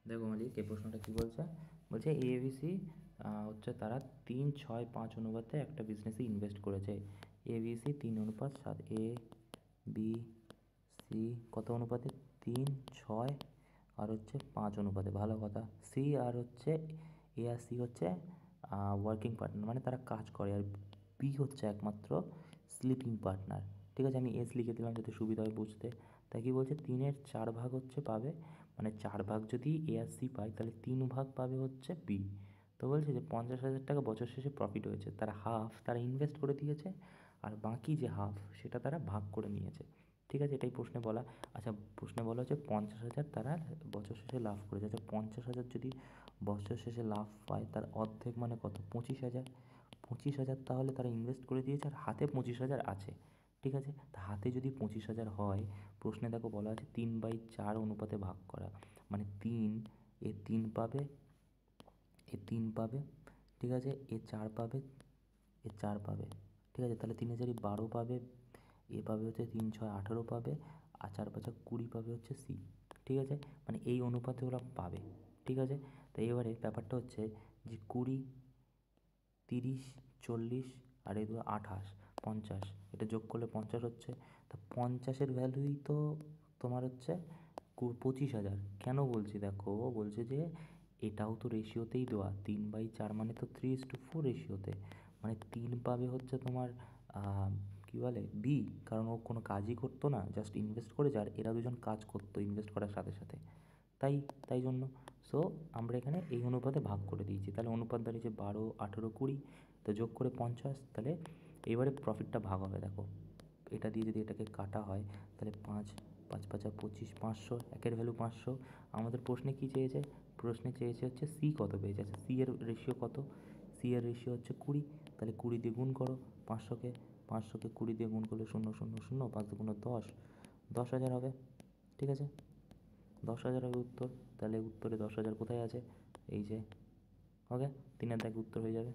দেখো মালিক, এই প্রশ্নটা কী বলছে, বলছে এবিসি হচ্ছে তারা 3-6-5 অনুপাতে একটা বিজনেসে ইনভেস্ট করেছে। এবিসি 3:7, এ বি সি কত অনুপাতে? 3-6 আর হচ্ছে 5 অনুপাতে। ভালো কথা। সি আর হচ্ছে এ আর সি হচ্ছে ওয়ার্কিং পার্টনার, মানে তারা কাজ করে, আর বি হচ্ছে একমাত্র স্লিপিং পার্টনার। ঠিক আছে, আমি এস লিখে দিলাম যাতে সুবিধা হয় বুঝতে। তাই কি বলছে, 3/4 হচ্ছে পাবে, মানে 4 যদি এ আর সি পায় তাহলে 3 পাবে হচ্ছে বি। তো বলছে যে 50,000 টাকা বছর শেষে প্রফিট হয়েছে, তার হাফ তারা ইনভেস্ট করে দিয়েছে, আর বাকি যে হাফ সেটা তারা ভাগ করে নিয়েছে। ঠিক আছে, এটাই প্রশ্নে বলা। আচ্ছা, প্রশ্নে বলা হচ্ছে 50,000 তারা বছর শেষে লাভ করেছে। আচ্ছা, 50,000 যদি বছর শেষে লাভ পায়, তার অর্ধেক মানে কত? 25,000। 25,000 তাহলে তারা ইনভেস্ট করে দিয়েছে, আর হাতে 25,000 আছে। ঠিক আছে, তা হাতে যদি 25,000 হয়, প্রশ্নে দেখো বলা আছে 3/4 অনুপাতে ভাগ করা, মানে 3 পাবে, 3 পাবে। ঠিক আছে, 4 পাবে, 4 পাবে। ঠিক আছে, তাহলে 3/4 পাবে, এ পাবে হচ্ছে 3-6 18 পাবে, আর 4-5 20 পাবে হচ্ছে সি। ঠিক আছে, মানে এই অনুপাতে ওরা পাবে। ঠিক আছে, তো এবারে ব্যাপারটা হচ্ছে যে 20, 30, 40 আর এই 28, 50, এটা যোগ করলে 50 হচ্ছে। তা 50-এর ভ্যালুই তো তোমার হচ্ছে 25,000। কেন বলছি দেখো, বলছে যে এটাও তো রেশিওতেই দেওয়া, 3/4 মানে তো 3:4 রেশিওতে, মানে 3 পাবে হচ্ছে তোমার কী বলে বি, কারণ ও কোনো কাজই করতো না, জাস্ট ইনভেস্ট করেছে, আর এরা দুজন কাজ করতো ইনভেস্ট করার সাথে সাথে। তাই তাই জন্য সো আমরা এখানে এই অনুপাতে ভাগ করে দিয়েছি, তাহলে অনুপাত দাঁড়িয়েছে 12, 18, 20, তো যোগ করে 50। তাহলে এবারে প্রফিটটা ভাগ হবে। দেখো, এটা দিয়ে যদি এটাকে কাটা হয় তাহলে 5 5 5 25, 500, একের ভ্যালু 500। আমাদের প্রশ্নে কী চেয়েছে? প্রশ্নে চেয়েছে হচ্ছে সি কত পেয়েছে। আচ্ছা, সি এর রেশিও কত? সি এর রেশিও হচ্ছে 20, তাহলে 20 দিয়ে গুণ করো 500কে, 500কে 20 দিয়ে গুণ করলে 0 0 0, 5 2 10, 10,000 হবে। ঠিক আছে, 10,000 হবে উত্তর। তাহলে উত্তরে 10,000 কোথায় আছে? এই যে, ওকে, 3-এর দাগে উত্তর হয়ে যাবে।